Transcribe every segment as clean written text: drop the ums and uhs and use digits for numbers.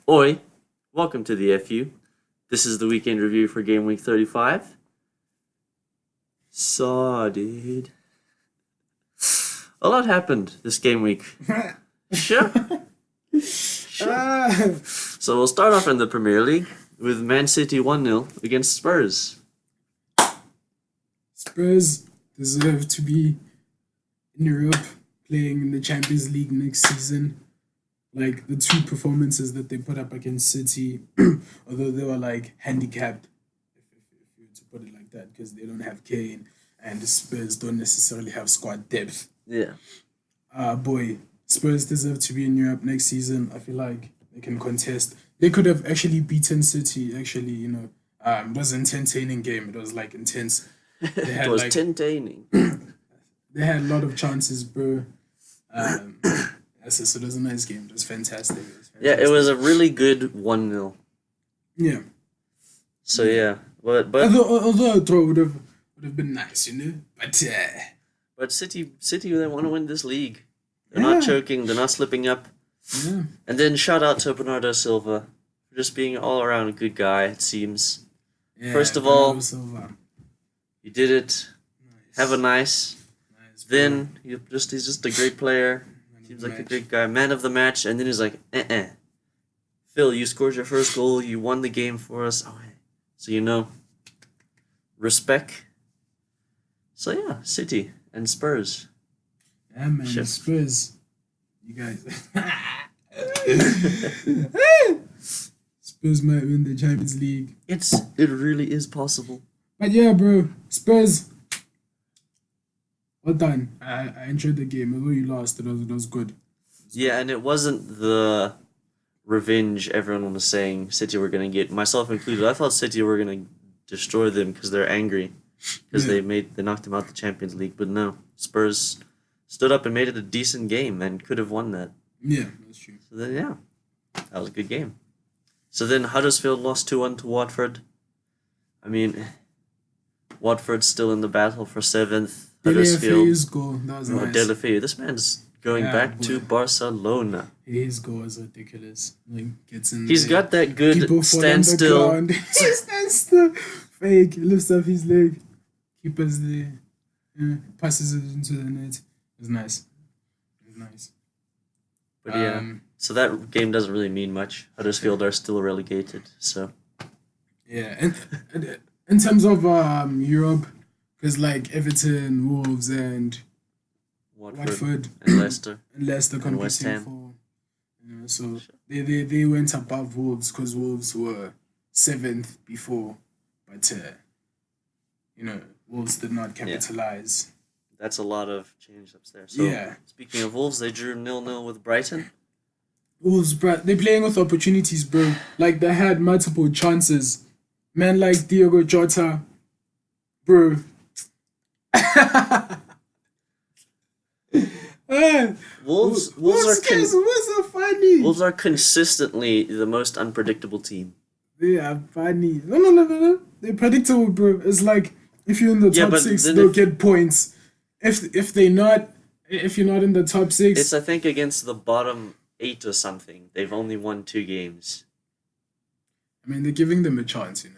Oi, welcome to the FU. This is the weekend review for Gameweek 35. So, dude. A lot happened this game week. Sure. So we'll start off in the Premier League with Man City 1-0 against Spurs. Spurs deserve to be in Europe playing in the Champions League next season. Like the two performances that they put up against City, although they were like handicapped, if you were to put it like that, because they don't have Kane and the Spurs don't necessarily have squad depth. Yeah. Boy, Spurs deserve to be in Europe next season. I feel like they can contest. They could have actually beaten City. Actually, it was an entertaining game. It was like intense. They had It was like entertaining. they had a lot of chances, bro. So it was a nice game. It was fantastic. Yeah, it was a really good 1-0. Yeah. So yeah, but Although a draw would have been nice, But City, they want to win this league. They're not choking. They're not slipping up. Yeah. And then shout out to Bernardo Silva for just being an all-around good guy. It seems. Yeah, First of all, Silva. you did it. Nice. Have a nice. Bro. Then he's just a great player. Seems like a great guy. Man of the match. And then he's like, Phil, you scored your first goal. You won the game for us. Oh, so respect. So yeah, City and Spurs. Yeah, man. Shit. Spurs. You guys. Spurs might win the Champions League. It really is possible. But yeah, bro. Spurs. Well done. I enjoyed the game. Although you lost, it was good. Yeah, and it wasn't the revenge everyone was saying City were going to get, myself included. I thought City were going to destroy them because they're angry because they knocked them out the Champions League. But no, Spurs stood up and made it a decent game and could have won that. Yeah, that's true. So then, yeah, that was a good game. So then Huddersfield lost 2-1 to Watford. I mean, Watford's still in the battle for 7th. Huddersfield. Goal. That was nice. Delafeu. This man's going back to Barcelona. His goal is ridiculous. Like gets in. He's got that good standstill. Standstill. Fake. Lifts up his leg. Keepers there. Passes it into the net. It's nice. It's nice. But yeah, so that game doesn't really mean much. Huddersfield are still relegated. So. Yeah, and in terms of Europe. Because like Everton, Wolves, and Watford and Leicester competing West Ham. for, so they went above Wolves because Wolves were 7th before, but Wolves did not capitalize. Yeah. That's a lot of change up there. So speaking of Wolves, they drew 0-0 with Brighton. Wolves, bro, they're playing with opportunities, bro. Like they had multiple chances. Man like Diogo Jota, bro. Wolves so funny. Wolves are consistently the most unpredictable team. They are funny. No. They're predictable, bro. It's like if you're in the top 6, they'll get points. If you're not in the top 6, it's I think against the bottom 8 or something. They've only won 2 games. I mean, they're giving them a chance, It's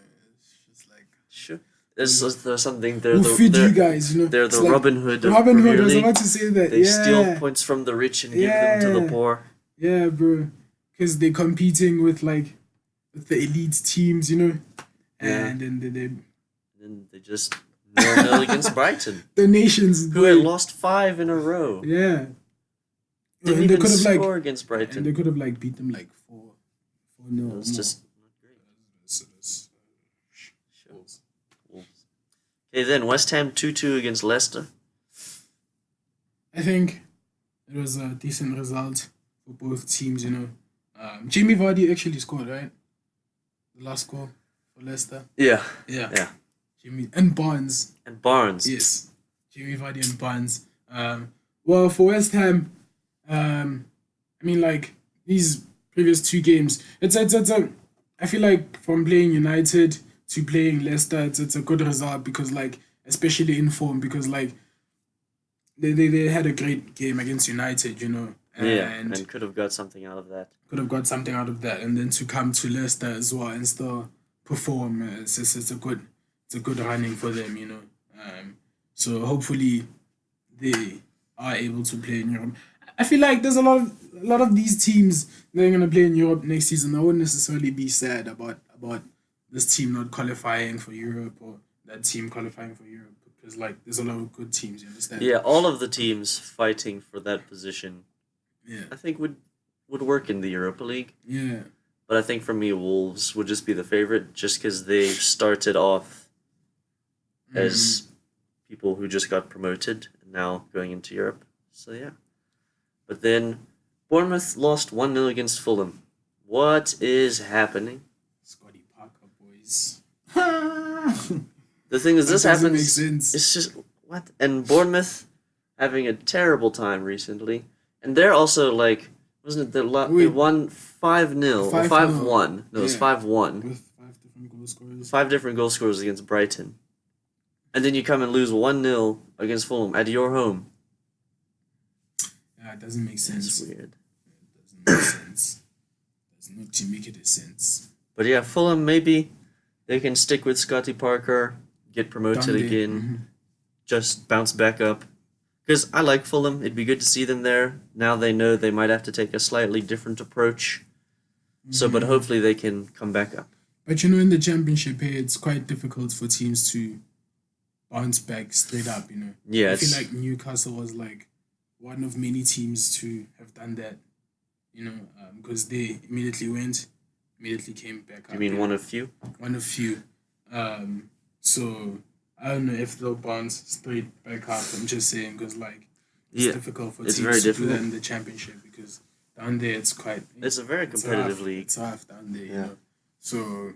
just like sure. There's something. We'll feed you guys, They're the Robin Hood of Robin Premier Hood, I was League. about to say that. They steal points from the rich and give them to the poor. Yeah, bro. Because they're competing with the elite teams, And then they just 0-0 against Brighton. The nations who had lost 5 in a row. Yeah. Didn't even score against Brighton. And they could have beat them 4-0. It was just not great. Okay, then West Ham 2-2 against Leicester. I think it was a decent result for both teams, Jamie Vardy actually scored, right? The last goal for Leicester. Yeah. Jamie and Barnes. Yes. Jamie Vardy and Barnes. Well, for West Ham, these previous 2 games, I feel like from playing United to playing Leicester, it's a good result because especially in form because they had a great game against United, Yeah, and and could have got something out of that. could have got something out of that, and then to come to Leicester as well and still perform. It's a good running for them, you know. So hopefully they are able to play in Europe. I feel like there's a lot of these teams that are gonna play in Europe next season. I wouldn't necessarily be sad about this team not qualifying for Europe or that team qualifying for Europe because like there's a lot of good teams. You understand? Yeah, all of the teams fighting for that position, Yeah, I think would work in the Europa League. yeah. But I think for me, Wolves would just be the favorite, just because they started off Mm. as people who just got promoted and now going into Europe. So yeah. But then Bournemouth lost 1-0 against Fulham. What is happening? Scotty Parker boys. The thing is, That this doesn't make happens. sense. It's just what? And Bournemouth having a terrible time recently, and they're also like, wasn't it? They Wait, won 5-0 or 5-0. 5-1. No, it was Yeah. 5-1. With five different goal scorers. 5 different goal scorers against Brighton, and then you come and lose 1-0 against Fulham at your home. Yeah, it doesn't make sense. It's weird. It doesn't make sense. Does not to make it a sense. But yeah, Fulham maybe they can stick with Scotty Parker, get promoted Dundee. again, just bounce back up. Because I like Fulham, it'd be good to see them there. Now they know they might have to take a slightly different approach. So, but hopefully they can come back up. But you know, in the championship here, it's quite difficult for teams to bounce back straight up. You know, Yeah, I feel it's like Newcastle was like one of many teams to have done that. You know, because they immediately came back up. you mean yeah. one of few? One of few. So I don't know if they'll bounce straight back up. I'm just saying because like it's Yeah, difficult for it's teams very to do that difficult. in the championship because down there it's quite It's a very it's competitive rough. league. It's rough down there, you Yeah. know. So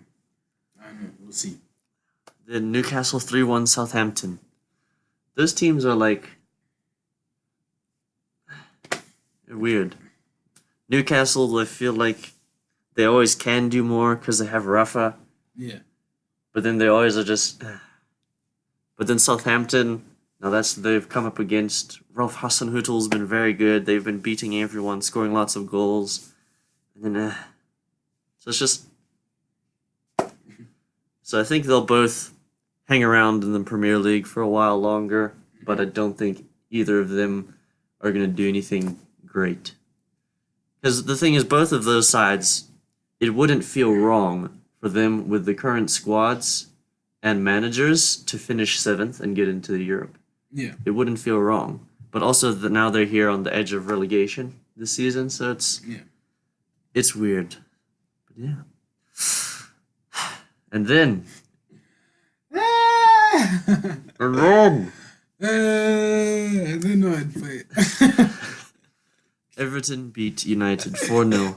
I don't know. We'll see. The Newcastle 3-1 Southampton. Those teams are like they're weird. Newcastle, I feel like they always can do more because they have Rafa, Yeah. but then they always are just. But then Southampton, now they've come up against Rolf Hasenhüttl's been very good. They've been beating everyone, scoring lots of goals, and then so it's just. So I think they'll both hang around in the Premier League for a while longer, but I don't think either of them are going to do anything great. Because the thing is, both of those sides, it wouldn't feel wrong for them with the current squads and managers to finish seventh and get into Europe. Yeah. It wouldn't feel wrong. But also that now they're here on the edge of relegation this season, so Yeah. it's weird. But yeah. And then And then what? But Everton beat United 4-0.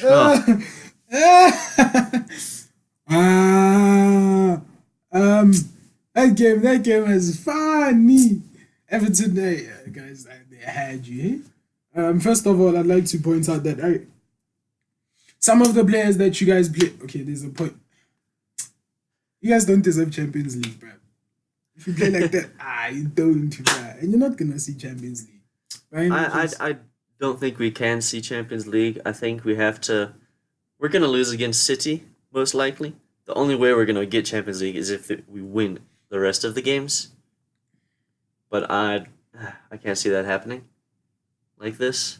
Oh, Ah, that game was funny. Everton, guys, they had you. First of all, I'd like to point out that some of the players that you guys play. Okay, there's a point. You guys don't deserve Champions League, bro. If you play like that, you don't, bro. And you're not gonna see Champions League. Right? I don't think we can see Champions League. I think we have to. We're gonna lose against City most likely. The only way we're gonna get Champions League is if we win the rest of the games. But I can't see that happening like this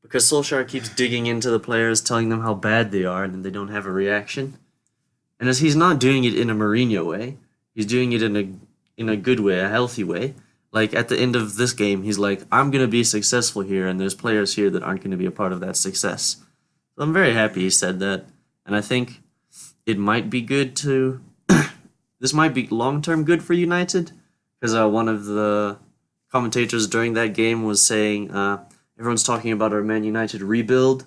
because Solskjaer keeps digging into the players, telling them how bad they are, and then they don't have a reaction. And as he's not doing it in a Mourinho way, he's doing it in a good way, a healthy way. Like at the end of this game, he's like, "I'm gonna be successful here, and there's players here that aren't gonna be a part of that success." So I'm very happy he said that, and I think it might be good to. This might be long term good for United, because one of the commentators during that game was saying everyone's talking about our Man United rebuild,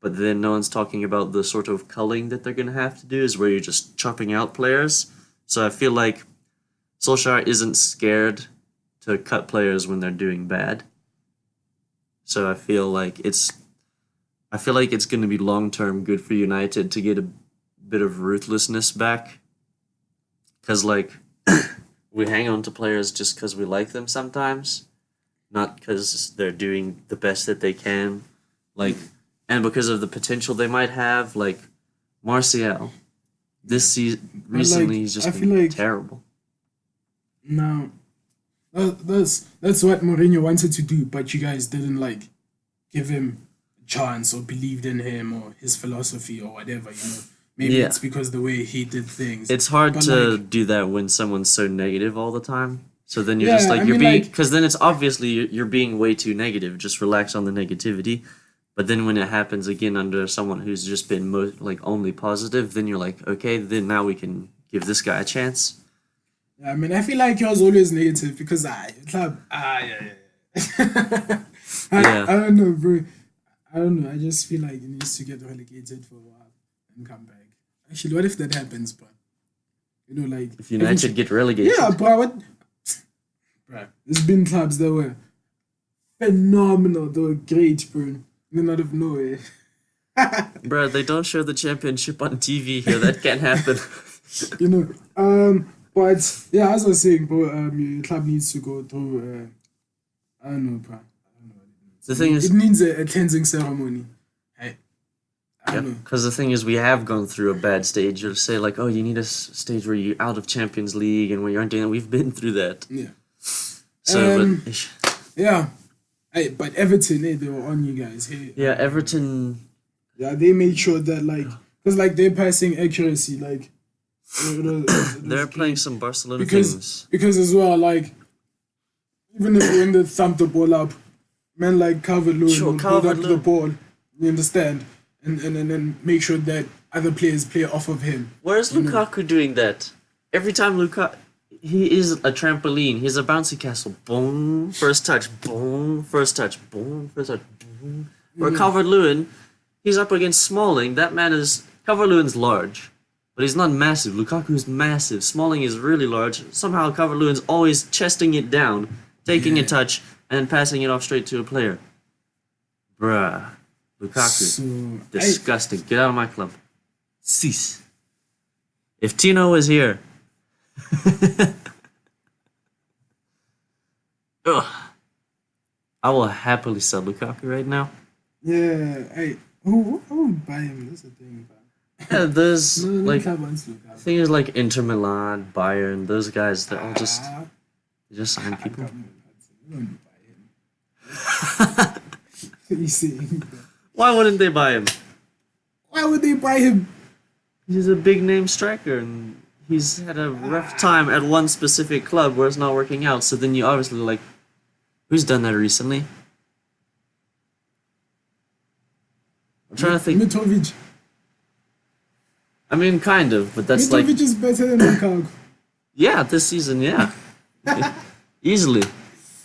but then no one's talking about the sort of culling that they're gonna have to do, is where you're just chopping out players. So I feel like Solskjaer isn't scared to cut players when they're doing bad. So I feel like it's going to be long-term good for United to get a bit of ruthlessness back. Cuz like we hang on to players just because we like them sometimes, not because they're doing the best that they can, like, and because of the potential they might have. Like Martial, this season But recently like, he's just I feel been like terrible. now that's what Mourinho wanted to do, but you guys didn't like give him a chance or believed in him or his philosophy or whatever. Maybe Yeah, it's because the way he did things. it's hard But to like, do that when someone's so negative all the time. So then you're just yeah, like I you're mean, being like, because then it's obviously you're being way too negative. Just relax on the negativity. But then when it happens again under someone who's just been like only positive, then you're like, okay, then now we can give this guy a chance. yeah, I mean, I feel like he was always negative because club, yeah. Yeah, I don't know, bro. I don't know. I just feel like he needs to get relegated for a while and come back. Actually, what if that happens, but like if United eventually, get yeah, relegated, bro. Bro, there's been clubs that were phenomenal, they were great, bro. And then out of nowhere. bro, they don't show the championship on TV here. That can't happen. you know. But yeah, as I was saying, bro, your club needs to go through. I don't know, bro. I don't know what it needs. The thing It is, needs a cleansing ceremony. I yeah, don't know. because the thing is, we have gone through a bad stage. You'll say like, oh, you need a stage where you're out of Champions League and where you aren't doing. We've been through that. Yeah. So, Um. but Yeah. Hey, but Everton, they were on you guys. Hey, yeah, Everton. yeah, they made sure that because their passing accuracy, it They're was playing great. some Barcelona because things. because as well, even if when they thump the ball up, men like Calvert Lewin Sure, will build up the Calvert-Lewin. ball. You understand, and then make sure that other players play off of him. Where's You know, Lukaku doing that? Every time Lukaku, he is a trampoline. He's a bouncy castle. Boom, first touch. Boom, first touch. Boom, first touch. Boom. Where Calvert-Lewin, he's up against Smalling. That man is Calvert-Lewin's large, but he's not massive. Lukaku's massive. Smalling is really large. Somehow Calvert-Lewin's always chesting it down, taking a Yeah. touch, and then passing it off straight to a player. Bruh, Lukaku, so disgusting. Get out of my club. Cease. If Tino was here, ugh, I will happily sell Lukaku right now. who would buy him? That's the thing, bro. Yeah, there's No like club wants Lukaku. things like Inter Milan, Bayern, those guys. They're all just Ah, they just sign people. we don't buy him. What are you saying? Bro? Why wouldn't they buy him? Why would they buy him? He's a big name striker, and he's had a rough time at one specific club where it's not working out. So then you obviously like, who's done that recently? I'm trying to think. Mitrovic. I mean, kind of, but that's Mitrovic like, is better than Lukaku. yeah, this season, yeah, easily.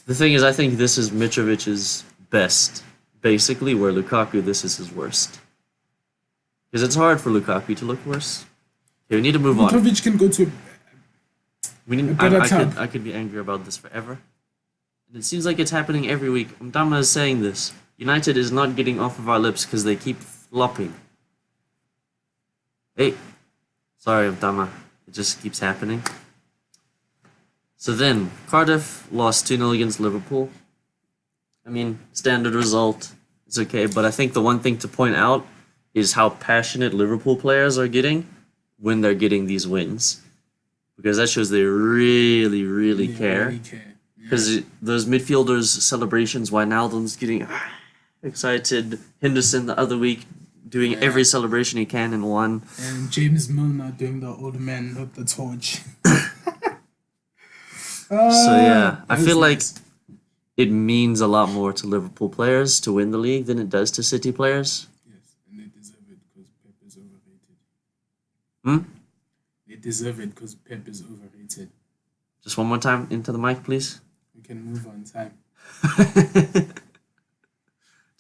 The thing is, I think this is Mitrovic's best, basically, where Lukaku, this is his worst. Because it's hard for Lukaku to look worse. Okay, we need to move on. Mitrovic can go to. We need. better I club. could be angry about this forever. And it seems like it's happening every week. Mdama is saying this. United is not getting off of our lips because they keep flopping. Hey, sorry, Mdama. It just keeps happening. So then, Cardiff lost 2-0 against Liverpool. I mean, standard result. It's okay, but I think the one thing to point out is how passionate Liverpool players are getting when they're getting these wins. Because that shows they really, really care. Really care. Because those midfielders' celebrations, Wijnaldum's getting excited, Henderson the other week doing every celebration he can in one. And James Milner doing the old man with the torch. So yeah, I That feel was like nice. it means a lot more to Liverpool players to win the league than it does to City players. Yes, and they deserve it because Pep is overrated. Hmm? They deserve it because Pep is overrated. Just one more time into the mic, please. We can move on time.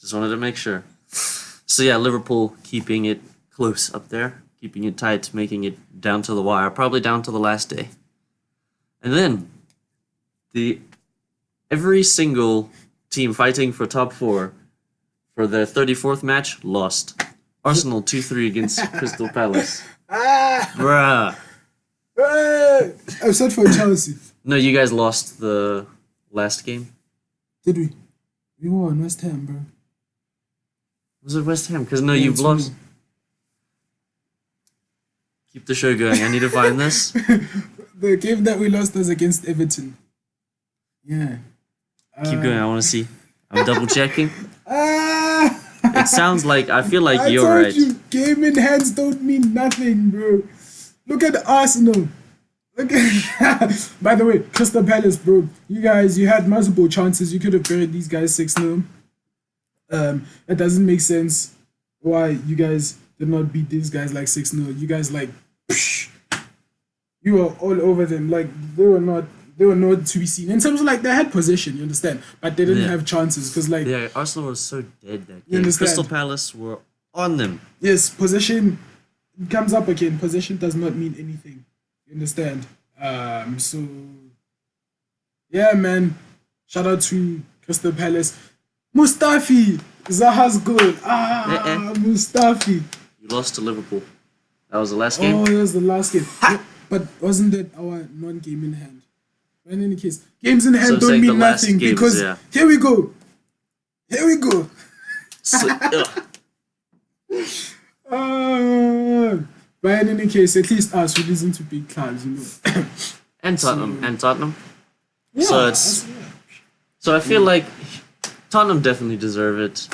Just wanted to make sure. So yeah, Liverpool keeping it close up there, keeping it tight, making it down to the wire, probably down to the last day. And then every single team fighting for top four for their 34th match lost. Arsenal 2-3 against Crystal Palace. Ah! Bruh. Hey! I'm set for Chelsea. No, you guys lost the last game. Did we? We won West Ham, bro. Was it West Ham? Because no, Yeah, you've 2-0. lost. Keep the show going. I need to find this. The game that we lost was against Everton. Yeah. Keep going. I want to see. I'm double checking. Ah! It sounds like I feel like I you're told right. you, game in hands don't mean nothing, bro. Look at Arsenal. Look at. By the way, Crystal Palace, bro. You guys, you had multiple chances. You could have buried these guys 6-0. It doesn't make sense why you guys did not beat these guys like 6-0. You guys like, psh, you were all over them. Like they were not to be seen. In terms of like they had possession, you understand, but they didn't have chances because like Yeah, Arsenal was so dead that You game. understand? Crystal Palace were on them. yes, possession comes up again. Possession does not mean anything. You understand? So yeah, man. Shout out to Crystal Palace. Mustafi, Zaha's goal. Mustafi. You lost to Liverpool. That was the last game. Oh, that was the last game. Yeah, but wasn't that our non-game in hand? But in any case, games in hand So I'm don't saying mean the last nothing games, because yeah. here we go. Here we go. But in any case, at least us, we listen to big clubs, you know. And Tottenham. Yeah, So it's so I feel like Tottenham definitely deserve it,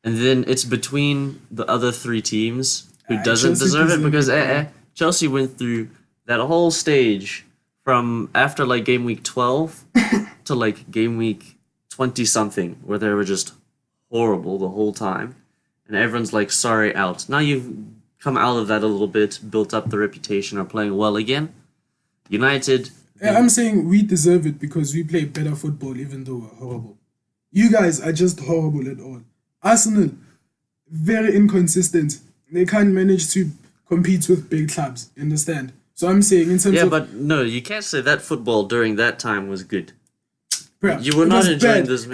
and then it's between the other three teams who doesn't Chelsea deserve it deserve because it, yeah. Chelsea went through that whole stage from after like game week 12 to like game week 20 something where they were just horrible the whole time, and everyone's like sorry out. Now you've come out of that a little bit, built up the reputation, are playing well again. United. Yeah, I'm saying we deserve it because we play better football even though we're horrible. You guys are just horrible at all. Arsenal, very inconsistent. They can't manage to compete with big clubs, you understand? So I'm saying in terms Yeah, of... but no, you can't say that football during that time was good. Bruh, You were it not was enjoying bad. this.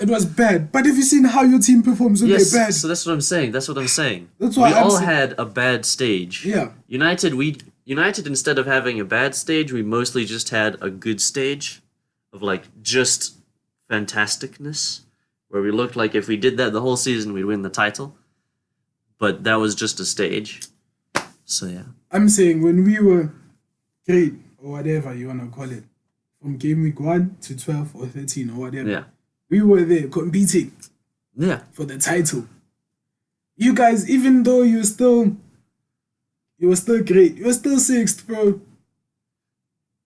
It was bad. But have you seen how your team performs when Yes, they're bad? so that's what I'm saying. That's what I'm saying. That's why we I'm all saying- had a bad stage. Yeah. United instead of having a bad stage, we mostly just had a good stage of like just fantasticness, where we looked like if we did that the whole season, we'd win the title. But that was just a stage. So yeah. I'm saying when we were great, or whatever you want to call it, from game week 1 to 12 or 13 or whatever, Yeah. we were there competing Yeah. for the title. You guys, even though you were still great, you were still sixth, bro.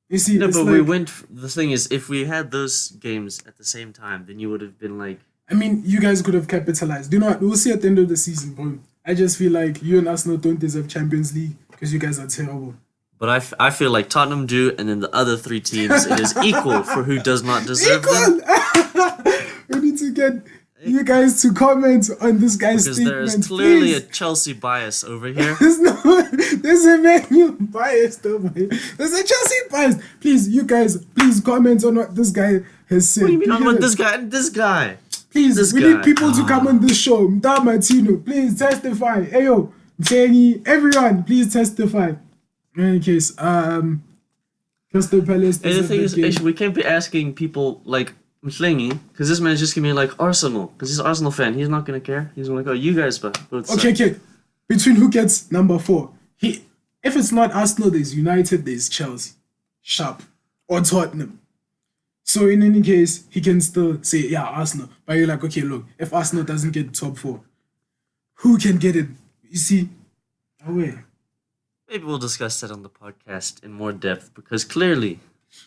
You see, No, it's but like, we went. The thing is, if we had those games at the same time, then you would have been like. I mean, you guys could have capitalized. You know what? We'll see at the end of the season, bro. I just feel like you and Arsenal don't deserve Champions League because you guys are terrible. But I feel like Tottenham do, and then the other three teams, it is equal for who does not deserve them. We need to get you guys to comment on this guy's Because statement. there is clearly a please. Chelsea bias over here. There's a Man U bias over here. There's a Chelsea bias. Please, you guys, please comment on what this guy has said. What do you mean on hear what it? this guy and this guy? Please, this we guy? need people to come on this show. Mda Martino, please testify. Ayo, Jenny, everyone, please testify. In any case, Crystal Palace. And the deserve thing that is, game. Ish, we can't be asking people like Mslengi, because this man's just gonna be like Arsenal, because he's an Arsenal fan. He's not gonna care. He's gonna go, you guys, both suck." Okay. Between who gets number 4? If it's not Arsenal, there's United, there's Chelsea, Sharp, or Tottenham. So in any case, he can still say, yeah, Arsenal. But you're like, okay, look, if Arsenal doesn't get top 4, who can get it? You see, away. Maybe we'll discuss that on the podcast in more depth, because clearly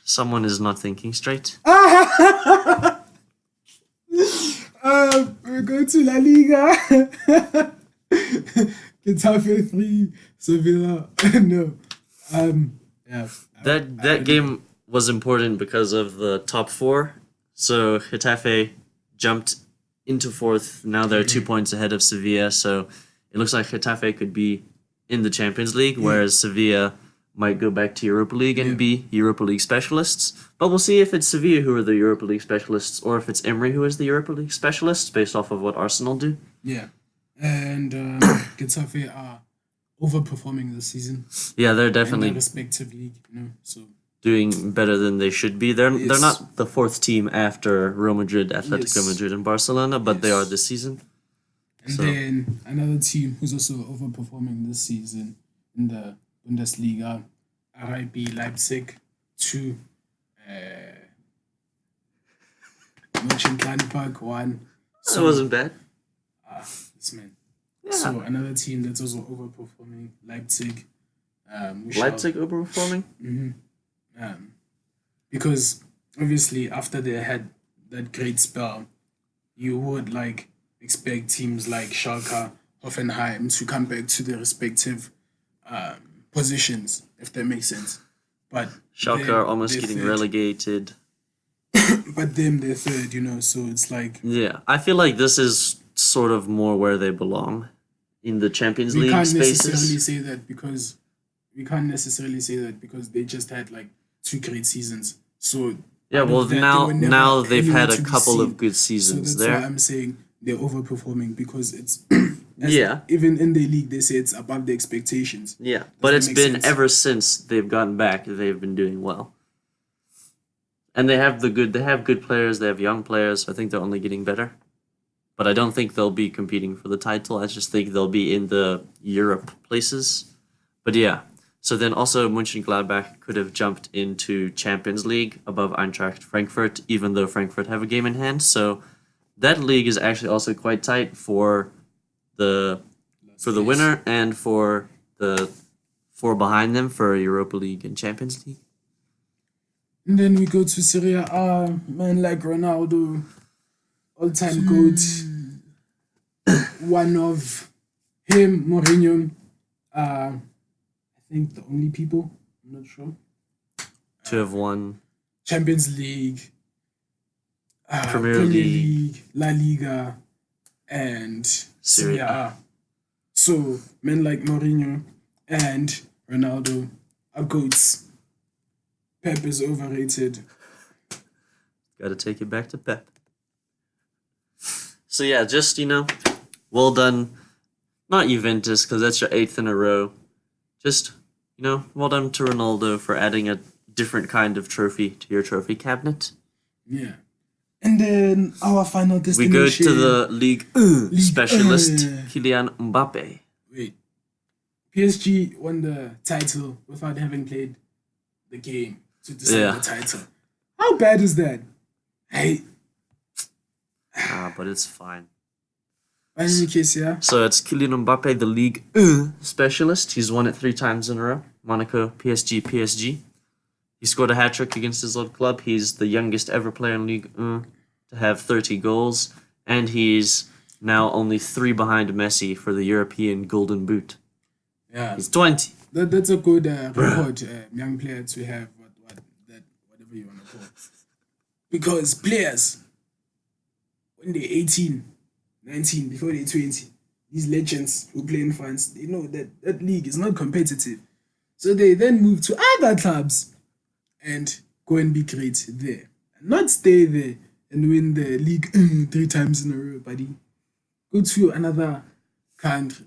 someone is not thinking straight. We're going to La Liga. Getafe 3, Sevilla. No. Yeah. That game was important because of the top 4. So Getafe jumped into 4th. Now they're 2 points ahead of Sevilla. So it looks like Getafe could be in the Champions League, whereas Sevilla might go back to Europa League and be Europa League specialists. But we'll see if it's Sevilla who are the Europa League specialists or if it's Emery who is the Europa League specialists based off of what Arsenal do. Yeah. And Getafe are overperforming this season Yeah, they're in definitely... their respective league, you know. So doing better than they should be. They're Yes. not the fourth team after Real Madrid, Atletico Yes. Madrid, and Barcelona, but they Yes. are this season. And So- then another team who's also overperforming this season in the Bundesliga, RIB Leipzig to Mönchengladbach 1. That wasn't bad. This man. Yeah. So another team that's also overperforming, Leipzig. We shall- Leipzig overperforming? because obviously after they had that great spell, you would like expect teams like Schalke, Hoffenheim to come back to their respective positions, if that makes sense. But Schalke them, are almost they're getting third. relegated. But them, they're third, so it's like Yeah, I feel like this is sort of more where they belong in the Champions we League can't necessarily spaces. say that because they just had like 2 great seasons. So Yeah, out of well that, they now were never now they've anywhere had a to be couple of seen. good So seasons that's why there. I'm saying they're overperforming because it's Yeah. even in the league they say it's above the expectations. Yeah, but that it's make been sense? ever since they've gotten back, they've been doing well. And they have good players, they have young players. I think they're only getting better. But I don't think they'll be competing for the title. I just think they'll be in the Europe places. But yeah, so then also Mönchengladbach could have jumped into Champions League above Eintracht Frankfurt, even though Frankfurt have a game in hand. So that league is actually also quite tight for the winner and for the 4 behind them for Europa League and Champions League. And then we go to Serie A, man like Ronaldo, all-time GOAT. One of him, Mourinho, I think the only people, I'm not sure. To have won Champions League, Premier League. La Liga, and Serie Serie A. So men like Mourinho and Ronaldo are GOATs. Pep is overrated. Gotta take it back to Pep. So yeah, just, well done. Not Juventus, because that's your 8th in a row. Just, well done to Ronaldo for adding a different kind of trophy to your trophy cabinet. Yeah. And then our final We destination. go to the League specialist, 1. Kylian Mbappe. Wait. PSG won the title without having played the game to decide Yeah. the title. How bad is that? But it's fine. In any case, yeah. So it's Kylian Mbappe, the League specialist. He's won it 3 times in a row. Monaco, PSG. He scored a hat-trick against his old club. He's the youngest ever player in League 1 to have 30 goals. And he's now only 3 behind Messi for the European Golden Boot. Yeah. He's 20. That's a good record, young player to have, whatever you want to call it. Because players, when they're 18, 19, before they're 20, these legends who play in France, they know that that league is not competitive. So they then move to other clubs and go and be great there. Not stay there and win the league 3 times in a row, buddy. Go to another country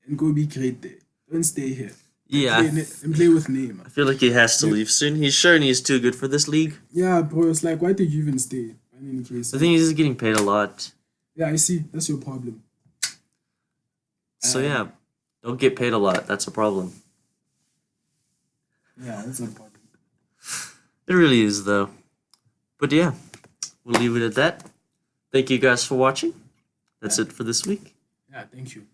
and go be great there. Don't stay here. Yeah, And play with Neymar. I feel like he has to leave soon. He's sure he's too good for this league. Yeah, bro, it's like, why did you even stay? In any case. I think he's just getting paid a lot. Yeah, I see. That's your problem. So yeah, don't get paid a lot. That's a problem. Yeah, that's a problem. It really is, though. But yeah, we'll leave it at that. Thank you guys for watching. That's it for this week. Yeah, thank you.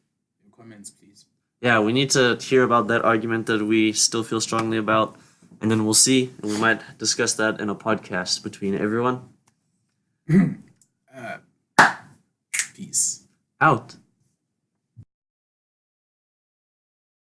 Your comments, please. Yeah, we need to hear about that argument that we still feel strongly about, and then we'll see, and we might discuss that in a podcast between everyone. Peace. Out.